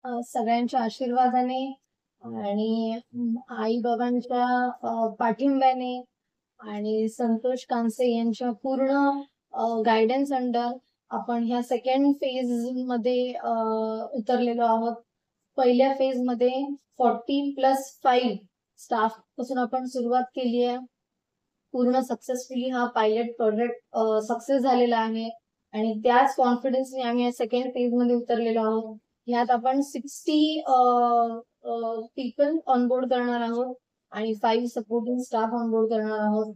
सगळ्यांच्या आशीर्वादाने आणि आई बाबांच्या पाठिंब्याने आणि संतोष कांसे यांच्या पूर्ण गायडन्स अंडर आपण ह्या सेकंड फेज मध्ये उतरलेलो आहोत. पहिल्या फेज मध्ये 40+5 स्टाफ पासून आपण सुरुवात केली आहे. पूर्ण सक्सेसफुली हा पायलट प्रोजेक्ट सक्सेस झालेला आहे आणि त्याच कॉन्फिडन्सने आम्ही सेकंड फेज मध्ये उतरलेलो आहोत. ह्यात आपण 60 पीपल ऑनबोर्ड करणार आहोत आणि 5 सपोर्टिंग स्टाफ ऑनबोर्ड करणार आहोत.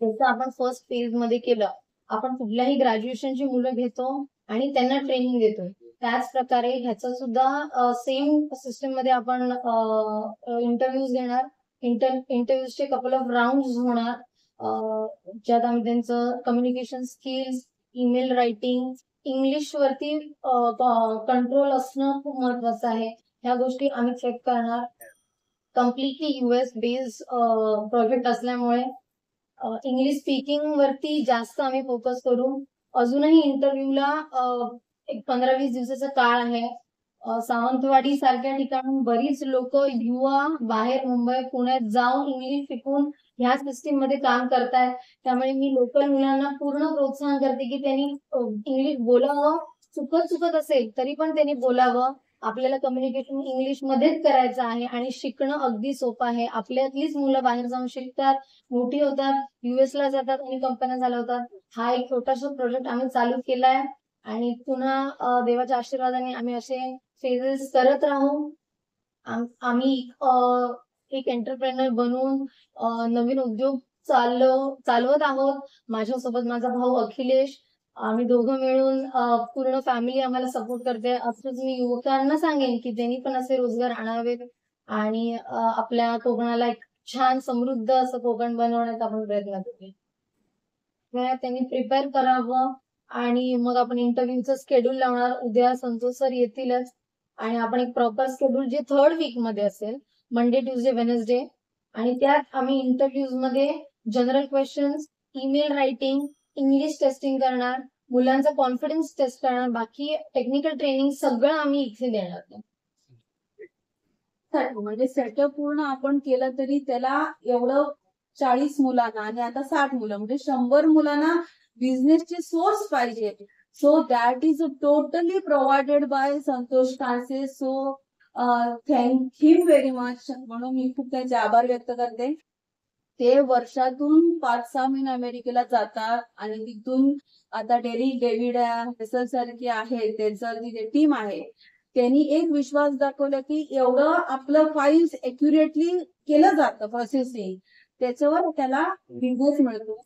जसं आपण फर्स्ट फेज मध्ये केलं, आपण कुठल्याही ग्रॅज्युएशनची मुलं घेतो आणि त्यांना ट्रेनिंग देतो. त्याच प्रकारे ह्याचं सुद्धा सेम सिस्टम मध्ये आपण इंटरव्ह्यूज घेणार. इंटरव्ह्यूजचे कपल ऑफ राऊंड होणार, ज्यात आम्ही त्यांचं communication skills, email writing, English वरती कंट्रोल असणं खूप महत्वाचं आहे. ह्या गोष्टी आम्ही चेक करणार. कम्प्लिटली US बेस्ड प्रोजेक्ट असल्यामुळे इंग्लिश स्पीकिंग वरती जास्त आम्ही फोकस करू. अजूनही इंटरव्ह्यूला एक 15-20 दिवसाचा काळ आहे. सावंतवाडी सारख्या ठिकाणून बरीच लोक युवा बाहेर मुंबई पुण्यात जाऊन इंग्लिश शिकून ह्या सिस्टीम मध्ये काम करतायत. त्यामुळे मी लोकल मुलांना पूर्ण प्रोत्साहन करते की त्यांनी इंग्लिश बोलावं. चुकत असेल तरी पण त्यांनी बोलावं. आपल्याला कम्युनिकेशन इंग्लिश मध्येच करायचं आहे आणि शिकणं अगदी सोपं आहे. आपल्यातलीच मुलं बाहेर जाऊन शिकतात, मोठी होतात, US ला जातात आणि कंपन्या चालवतात. हा एक छोटासा प्रोजेक्ट आम्ही चालू केलाय आणि पुन्हा देवाच्या आशीर्वादाने आम्ही असे फेजेस करत राहू. आम्ही एक एंटरप्रेनर बनून नवीन उद्योग चालवत आहोत. माझ्यासोबत माझा भाऊ अखिलेश, आम्ही दोघं मिळून पूर्ण फॅमिली आम्हाला सपोर्ट करते. असंच मी युवकांना सांगेन की त्यांनी पण असे रोजगार आणावेत आणि आपल्या कोकणाला एक छान समृद्ध असं कोकण बनवण्याचा आपण प्रयत्न करूया. त्यांनी प्रिपेअर करावं आणि मग आपण इंटरव्ह्यूचं शेड्यूल लावणार. उद्या संतोष सर येतीलच आणि आपण एक प्रॉपर शेड्यूल जे 3rd वीक मध्ये असेल, मंडे, ट्युजडे, वेनसडे, आणि त्यात आम्ही इंटरव्ह्यूज मध्ये general questions, email writing, English testing करणार, मुलांचा कॉन्फिडन्स टेस्ट करणार. बाकी टेक्निकल ट्रेनिंग सगळं आम्ही इथे देणार. म्हणजे सेटअप पूर्ण आपण केलं तरी त्याला एवढं 40 मुलांना आणि आता 60 मुलं म्हणजे 100 मुलांना बिझनेसचे सोर्स पाहिजे. So that is totally provided by Santosh Kanse. So thank him very much. म्हणून मी खूप त्यांचे आभार व्यक्त करते. ते वर्षातून 5-6 महिने अमेरिकेला जातात आणि तिथून आता डेव्हिड सारखी आहे, त्यांचं तिथे टीम आहे, त्यांनी एक विश्वास दाखवला की एवढं आपलं फाईल्स एक्युरेटली केलं जातं प्रोसेसिंग, त्याच्यावर त्याला बिझनेस मिळतो.